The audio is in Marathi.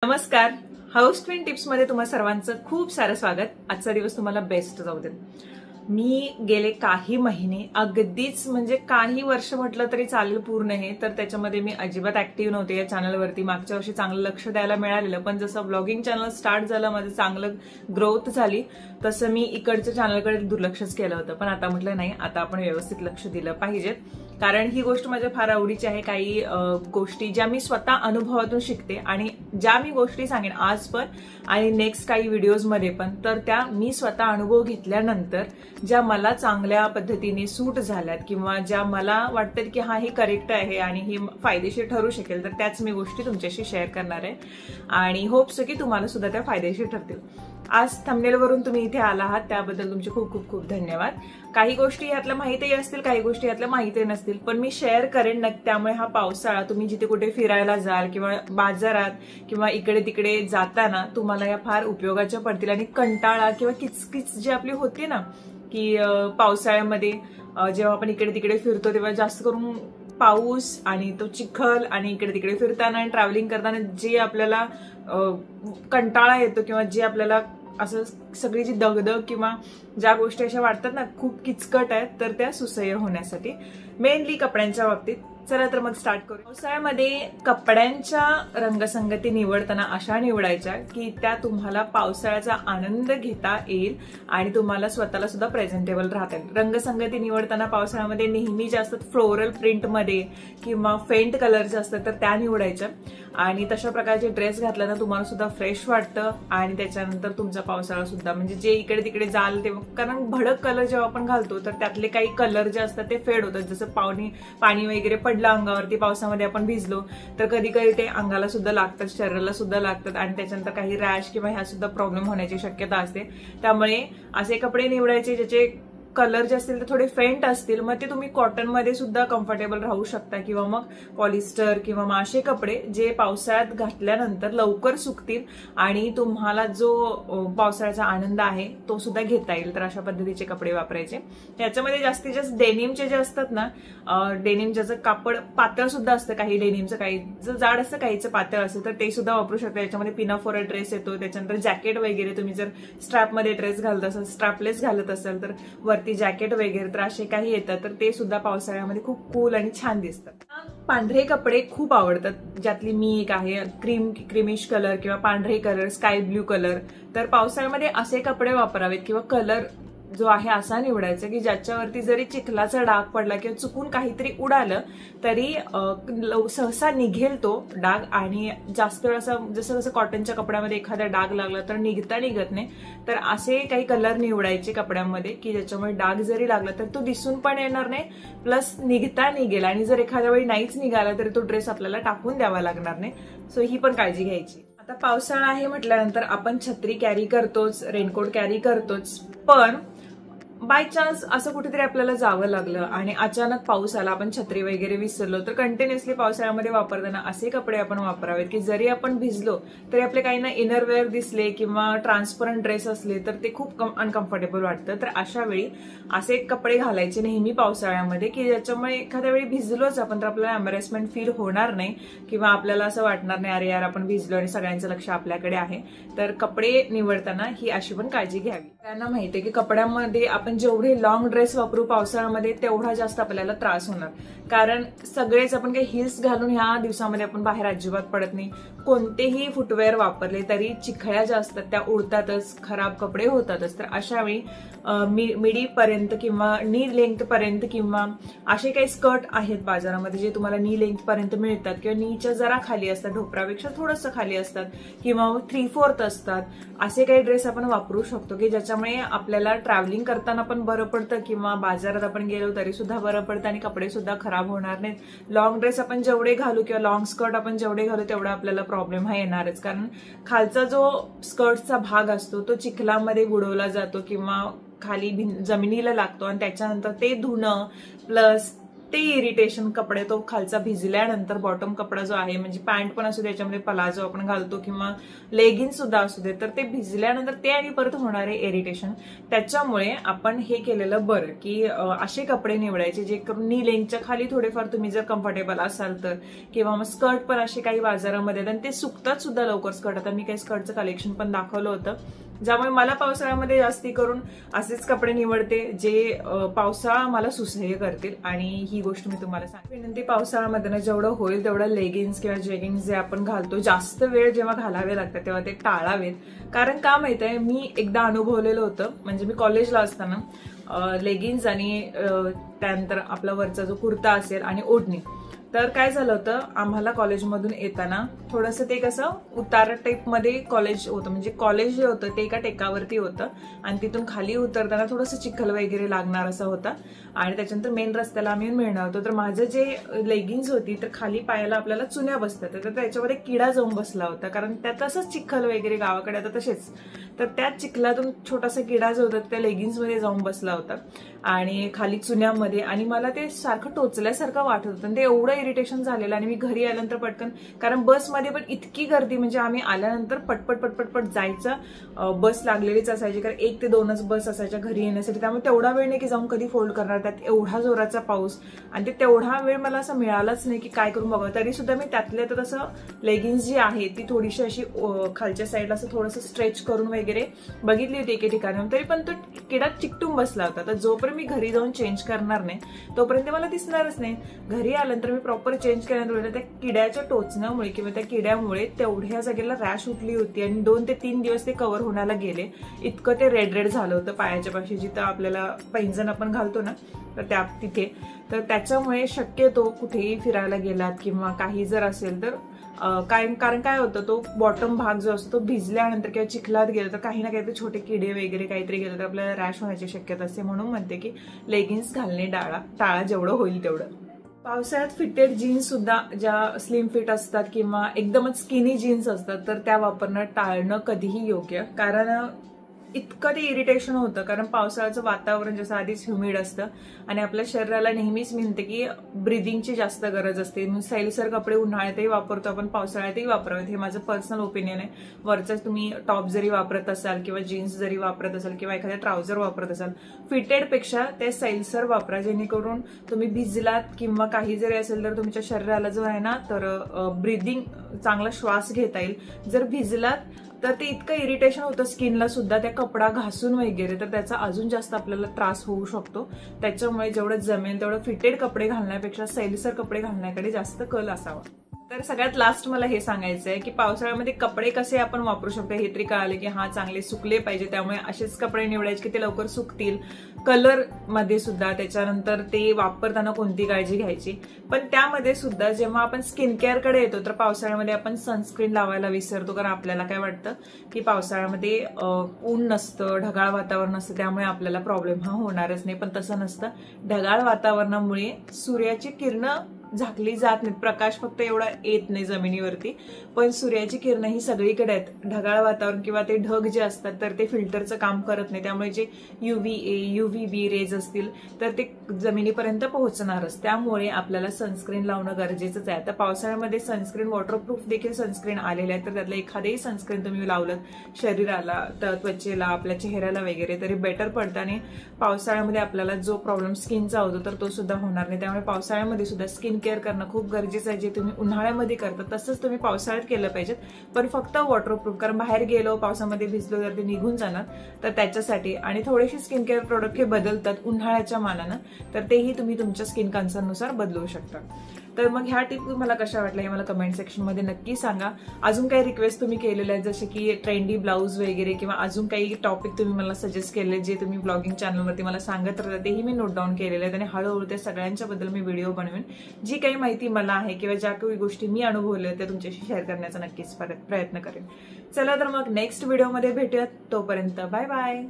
नमस्कार. हाऊस ट्विन टिप्स मध्ये तुम्हा सर्वांचं खूप सारं स्वागत. आजचा दिवस तुम्हाला बेस्ट जाऊ दे. मी गेले काही महिने अगदीच म्हणजे काही वर्ष म्हटलं तरी चालेल पूर्ण हे तर त्याच्यामध्ये मी अजिबात ऍक्टिव्ह नव्हते या चॅनलवरती. मागच्या वर्षी चांगलं लक्ष द्यायला मिळालेलं, पण जसं ब्लॉगिंग चॅनल स्टार्ट झालं, माझं चांगलं ग्रोथ झाली, तसं मी इकडच्या चॅनलकडे दुर्लक्षच केलं होतं. पण आता म्हटलं नाही, आता आपण व्यवस्थित लक्ष दिलं पाहिजे, कारण ही गोष्ट माझ्या फार आवडीची आहे. काही गोष्टी ज्या मी स्वतः अनुभवातून शिकते आणि ज्या मी गोष्टी सांगेन आज पण आणि नेक्स्ट काही व्हिडिओजमध्ये पण, तर त्या मी स्वतः अनुभव घेतल्यानंतर ज्या मला चांगल्या पद्धतीने सूट झाल्यात किंवा ज्या मला वाटतं की हा हे करेक्ट आहे आणि हे फायदेशीर ठरू शकेल, तर त्याच मी गोष्टी तुमच्याशी शेअर करणार आहे आणि होप्स की तुम्हाला सुद्धा त्या फायदेशीर ठरतील. आज थंबनेलवरून तुम्ही इथे आला आहात त्याबद्दल तुमचे खूप खूप खूप धन्यवाद. काही गोष्टी यातल्या माहितीही असतील, काही गोष्टी यातल्या माहिती नसतील, पण मी शेअर करेन नक्की. त्यामुळे हा पावसाळा तुम्ही जिथे कुठे फिरायला जाल किंवा बाजारात किंवा इकडे तिकडे जाताना तुम्हाला या फार उपयोगाच्या पडतील. आणि कंटाळा किंवा किचकिच जी आपली होती ना, की पावसाळ्यामध्ये जेव्हा आपण इकडे तिकडे फिरतो तेव्हा जास्त करून पाऊस आणि तो चिखल आणि इकडे तिकडे फिरताना आणि ट्रॅव्हलिंग करताना जे आपल्याला कंटाळा येतो किंवा जे आपल्याला असं सगळी जी दगदग किंवा ज्या गोष्टी अशा वाटतात ना खूप किचकट आहेत, तर त्या सुसह्य होण्यासाठी मेनली कपड्यांच्या बाबतीत. चला तर मग स्टार्ट करू. पावसाळ्यामध्ये कपड्यांच्या रंगसंगती निवडताना अशा निवडायच्या की त्या तुम्हाला पावसाळ्याचा आनंद घेता येईल आणि तुम्हाला स्वतःला सुद्धा प्रेझेंटेबल राहता येईल. रंगसंगती निवडताना पावसाळ्यामध्ये नेहमी जास्त फ्लोरल प्रिंटमध्ये किंवा फेंट कलरच्या असतात तर त्या निवडायच्या. आणि तशा प्रकारचे ड्रेस घातल्यानं तुम्हाला सुद्धा फ्रेश वाटतं आणि त्याच्यानंतर तुमचा पावसाळा सुद्धा म्हणजे जे इकडे तिकडे जाल तेव्हा, कारण भडक कलर जेव्हा आपण घालतो तर त्यातले काही कलर जे असतात ते फेड होतात. जसं पाणी वगैरे पडलं अंगावरती, पावसामध्ये आपण भिजलो तर कधी कधी ते अंगाला सुद्धा लागतात, शरीराला सुद्धा लागतात आणि त्याच्यानंतर काही रॅश किंवा ह्या सुद्धा प्रॉब्लेम होण्याची शक्यता असते. त्यामुळे असे कपडे निवडायचे ज्याचे कलर जे असतील ते थोडे फेंट असतील, मग ते तुम्ही कॉटनमध्ये सुद्धा कम्फर्टेबल राहू शकता किंवा मग पॉलिस्टर किंवा मग असे कपडे जे पावसाळ्यात घातल्यानंतर लवकर सुकतील आणि तुम्हाला जो पावसाळ्याचा आनंद आहे तो सुद्धा घेता येईल. तर अशा पद्धतीचे कपडे वापरायचे. त्याच्यामध्ये जास्तीत जास्त डेनिमचे जे असतात ना, डेनिम ज्याचं कापड पातळ सुद्धा असतं, काही डेनिमचं काही जाड असतं, काहीचं पातळ असतं, तर ते सुद्धा वापरू शकता. याच्यामध्ये पिनाफोरा ड्रेस येतो, त्याच्यानंतर जॅकेट वगैरे तुम्ही जर स्ट्रॅपमध्ये ड्रेस घालत असाल, स्ट्रॅपलेस घालत असाल तर वरती जॅकेट वगैरे तर असे काही येतात, तर ते सुद्धा पावसाळ्यामध्ये खूप कूल आणि छान दिसतात. पांढरे कपडे खूप आवडतात, ज्यातली मी एक आहे क्रीमिश कलर किंवा पांढरे कलर, स्काय ब्ल्यू कलर. तर पावसाळ्यामध्ये असे कपडे वापरावेत किंवा कलर जो आहे असा निवडायचा की ज्याच्यावरती जरी चिखलाचा डाग पडला किंवा चुकून काहीतरी उडालं तरी सहसा निघेल तो डाग आणि जास्त वेळ असं जसं जसं कॉटनच्या कपड्यामध्ये एखादा डाग लागला तर निघत नाही. तर असे काही कलर निवडायचे कपड्यांमध्ये की ज्याच्यामुळे डाग जरी लागला तर तो दिसून पण येणार नाही, प्लस निघता निघेल. आणि जर एखाद्या वेळी नाहीच निघाला तरी तो ड्रेस आपल्याला टाकून द्यावा लागणार नाही. सो ही पण काळजी घ्यायची. आता पावसाळा आहे म्हटल्यानंतर आपण छत्री कॅरी करतोच, रेनकोट कॅरी करतोच, पण बाय चान्स असं कुठेतरी आपल्याला जावं लागलं आणि अचानक पाऊस आला, आपण छत्री वगैरे विसरलो, तर कंटिन्युअसली पावसाळ्यामध्ये वापरताना असे कपडे आपण वापरावेत की जरी आपण भिजलो तरी आपले काही ना इनरवेअर दिसले किंवा ट्रान्सपरंट ड्रेस असले तर ते खूप अनकम्फर्टेबल वाटतं. तर अशा वेळी असे कपडे घालायचे नेहमी पावसाळ्यामध्ये की ज्याच्यामुळे एखाद्या वेळी भिजलोच आपण तर आपल्याला एम्बॅरेसमेंट फील होणार नाही किंवा आपल्याला असं वाटणार नाही अरे यार आपण भिजलो आणि सगळ्यांचं लक्ष आपल्याकडे आहे. तर कपडे निवडताना ही अशी पण काळजी घ्यावी. त्यांना माहितीये की कपड्यामध्ये आपण जेवढे लॉंग ड्रेस वापरू पावसाळ्यामध्ये तेवढा जास्त आपल्याला त्रास होणार, कारण सगळेच आपण काही हिल्स घालून ह्या दिवसामध्ये आपण बाहेर अजिबात पडत नाही. कोणतेही फुटवेअर वापरले तरी चिखळ्या ज्या असतात त्या उडतातच, खराब कपडे होतातच. तर अशा वेळी मिडी पर्यंत किंवा नी लेंथ पर्यंत किंवा असे काही स्कर्ट आहेत बाजारामध्ये जे तुम्हाला नी लेंथ पर्यंत मिळतात किंवा नीच्या जरा खाली असतात, ढोपरापेक्षा थोडंसं खाली असतात किंवा 3/4 असतात, असे काही ड्रेस आपण वापरू शकतो की ज्याच्यामुळे आपल्याला ट्रॅव्हलिंग करताना पण बरं पडतं किंवा बाजारात आपण गेलो तरी सुद्धा बरं पडतं आणि कपडे सुद्धा खराब होणार नाहीत. लॉंग ड्रेस आपण जेवढे घालू किंवा लॉंग स्कर्ट आपण जेवढे घालू तेवढा आपल्याला प्रॉब्लेम हा येणारच, कारण खालचा जो स्कर्टचा भाग असतो तो चिखलामध्ये बुडवला जातो किंवा खाली जमिनीला लागतो आणि त्याच्यानंतर ते धुणं प्लस ते इरिटेशन कपडे, तो खालचा भिजल्यानंतर बॉटम कपडा जो आहे, म्हणजे पॅन्ट पण असू दे, त्याच्यामध्ये पलाझो आपण घालतो किंवा लेगिन्स सुद्धा असू दे, तर ते भिजल्यानंतर ते आणि परत होणारे इरिटेशन, त्याच्यामुळे आपण हे केलेलं बरं की असे कपडे निवडायचे जे करून नी लेंथच्या खाली थोडेफार तुम्ही जर कम्फर्टेबल असाल तर, किंवा मग स्कर्ट पण असे काही बाजारामध्ये आणि ते सुकतात सुद्धा लवकर स्कर्ट. आता मी काही स्कर्टचं कलेक्शन पण दाखवलं होतं, ज्यामुळे मला पावसाळ्यामध्ये जास्ती करून असेच कपडे निवडते जे पावसाळा मला सुसह्य करतील. आणि ही गोष्ट मी तुम्हाला सांगते विनंती, पावसाळ्यामध्ये ना जेवढं होईल तेवढं लेगिन्स किंवा जेगिन्स जे आपण घालतो जास्त वेळ जेव्हा घालावे लागतात तेव्हा ते टाळावेत. कारण का माहित आहे, मी एकदा अनुभवलेलं होतं, म्हणजे मी कॉलेजला असताना लेगिन्स आणि त्यानंतर आपला वरचा जो कुर्ता असेल आणि ओढणी, तर काय झालं होतं, आम्हाला कॉलेजमधून येताना थोडंसं ते कसं उतार टाईपमध्ये कॉलेज होतं, म्हणजे कॉलेज जे होतं ते एका टेकावरती होतं आणि तिथून खाली उतरताना थोडंसं चिखल वगैरे लागणार असं होता आणि त्याच्यानंतर मेन रस्त्याला आम्ही मिळणार होतो. तर माझं जे लेगिन्स होती तर खाली पायाला आपल्याला चुन्या बसतात, तर त्याच्यामध्ये किडा जाऊन बसला होता, कारण त्यात असंच चिखल वगैरे गावाकडे आता तसेच, तर त्या चिखलातून छोटासा किडा जो होता त्या लेगिन्समध्ये जाऊन बसला होता आणि खाली चुन्यामध्ये, आणि मला ते सारखं टोचल्यासारखं वाटत होतं आणि ते एवढं इरिटेशन झालेलं. आणि मी घरी आल्यानंतर पटकन, कारण बसमध्ये पण इतकी गर्दी, म्हणजे आम्ही आल्यानंतर पटपट पटपट जायचं, बस लागलेलीच असायची, कारण 1 ते 2च बस असायच्या घरी येण्यासाठी, त्यामुळे तेवढा वेळ नाही की जाऊन कधी फोल्ड करणार, त्यात एवढा जोराचा पाऊस आणि ते तेवढा वेळ मला असं मिळालाच नाही की काय करून बघावं. तरी सुद्धा मी त्यातल्या तर तसं लेगिन्स जी आहे ती थोडीशी अशी खालच्या साईडला असं थोडंसं स्ट्रेच करून वगैरे बघितली होती एके ठिकाणी, तरी पण तो किडा चिकटून बसला होता. तर जोपर्यंत मी घरी जाऊन चेंज करणार नाही तोपर्यंत मला दिसणारच नाही. घरी आल्यानंतर मी प्रॉपर चेंज केल्यानंतर त्या किड्याच्या टोचण्यामुळे किंवा त्या किड्यामुळे तेवढ्या जागेला रॅश उठली होती आणि 2 ते 3 दिवस ते कव्हर होण्याला गेले. इतकं ते रेड झालं होतं पायाच्या पाशी, जिथं आपल्याला पैंजण आपण घालतो ना तर त्या तिथे. तर त्याच्यामुळे शक्यतो कुठेही फिरायला गेलात किंवा काही जर असेल तर कारण काय होतं, तो बॉटम भाग जो असतो तो भिजल्यानंतर किंवा चिखलात गेलं तर काही ना काहीतरी छोटे किडे वगैरे काहीतरी गेलं तर आपल्याला रॅश होण्याची शक्यता असते. म्हणून म्हणते की लेगिन्स घालणे टाळा जेवढं होईल तेवढं. पावसाळ्यात फिटेड जीन्स सुद्धा ज्या स्लिम फिट असतात किंवा एकदमच स्किनी जीन्स असतात तर त्या वापरणं टाळणं कधीही योग्य, कारण इतकं ते इरिटेशन होतं. कारण पावसाळ्याचं वातावरण जसं आधीच ह्युमिड असतं आणि आपल्या शरीराला नेहमीच मी म्हणते की ब्रिदिंगची जास्त गरज असते. सैलसर कपडे उन्हाळ्यातही वापरतो आपण, पावसाळ्यातही वापरावेत, हे माझं पर्सनल ओपिनियन आहे. वरचाच तुम्ही टॉप जरी वापरत असाल किंवा जीन्स जरी वापरत असाल किंवा एखाद्या ट्राउझर वापरत असाल, फिटेडपेक्षा ते सैलसर वापरा, जेणेकरून तुम्ही भिजलात किंवा काही जरी असेल तर तुमच्या शरीराला जो आहे ना तर ब्रिदिंग चांगला श्वास घेता येईल. जर भिजलात तर ते इतकं इरिटेशन होतं स्किनला सुद्धा, त्या कपडा घासून वगैरे, तर त्याचा अजून जास्त आपल्याला त्रास होऊ शकतो. त्याच्यामुळे जेवढं जमेल तेवढं फिटेड कपडे घालण्यापेक्षा सैलसर कपडे घालण्याकडे जास्त कल असावा. तर सगळ्यात लास्ट मला हे सांगायचं आहे की पावसाळ्यामध्ये कपडे कसे आपण वापरू शकतो हे तरी कळाले की हा चांगले सुकले पाहिजे, त्यामुळे असेच कपडे निवडायचे की ते लवकर सुकतील. कलर मध्ये सुद्धा त्याच्यानंतर ते वापरताना कोणती काळजी घ्यायची. पण त्यामध्ये सुद्धा जेव्हा आपण स्किन केअरकडे येतो तर पावसाळ्यामध्ये आपण सनस्क्रीन लावायला विसरतो, कारण आपल्याला काय वाटतं की पावसाळ्यामध्ये ऊन नसतं, ढगाळ वातावरण असतं, त्यामुळे आपल्याला प्रॉब्लेम हा होणारच नाही. पण तसं नसतं. ढगाळ वातावरणामुळे सूर्याची किरणं झाकली जात नाहीत, प्रकाश फक्त एवढा येत नाही जमिनीवरती, पण सूर्याची किरण ही सगळीकडे आहेत. ढगाळ वातावरण किंवा ते ढग जे असतात तर ते फिल्टरचं काम करत नाही, त्यामुळे जे UVA UVB रेज असतील तर ते जमिनीपर्यंत पोहोचणारच. त्यामुळे आपल्याला सनस्क्रीन लावणं गरजेचंच आहे. आता पावसाळ्यामध्ये सनस्क्रीन वॉटरप्रूफ देखील सनस्क्रीन आलेले आहेत, तर त्यातलं एखादेही सनस्क्रीन तुम्ही लावलं शरीराला, त्वचेला, आपल्या चेहऱ्याला वगैरे तरी बेटर पडतं आणि पावसाळ्यामध्ये आपल्याला जो प्रॉब्लेम स्किनचा होतो तर तो सुद्धा होणार नाही. त्यामुळे पावसाळ्यामध्ये सुद्धा स्किन केअर करणं खूप गरजेचं आहे. जे तुम्ही उन्हाळ्यामध्ये करता तसंच तुम्ही पावसाळ्यात केलं पाहिजेत, पण फक्त वॉटरप्रूफ, कारण बाहेर गेलो पावसामध्ये भिजलो तर ते निघून जाणार, तर त्याच्यासाठी. आणि थोडेसे स्किन केअर प्रोडक्ट हे बदलतात उन्हाळ्याच्या मानानं, तर तेही तुम्ही तुमच्या स्किन कन्सर्ननुसार बदलू शकता. तर मग ह्या टिप मला कशा वाटल्या हे मला कमेंट सेक्शन मध्ये नक्की सांगा. अजून काही रिक्वेस्ट तुम्ही केलेल्या आहेत जसे की ट्रेंडी ब्लाऊज वगैरे, किंवा अजून काही टॉपिक तुम्ही मला सजेस्ट केले जे तुम्ही ब्लॉगिंग चॅनलवरती मला सांगत राहता, तेही मी नोट डाऊन केलेले आहेत आणि हळूहळू त्या सगळ्यांच्याबद्दल मी व्हिडिओ बनवेन. जी काही माहिती मला आहे किंवा ज्या काही गोष्टी मी अनुभवल्या त्या तुमच्याशी शेअर करण्याचा नक्कीच प्रयत्न करेन. चला तर मग नेक्स्ट व्हिडिओमध्ये भेटूयात. तोपर्यंत बाय बाय.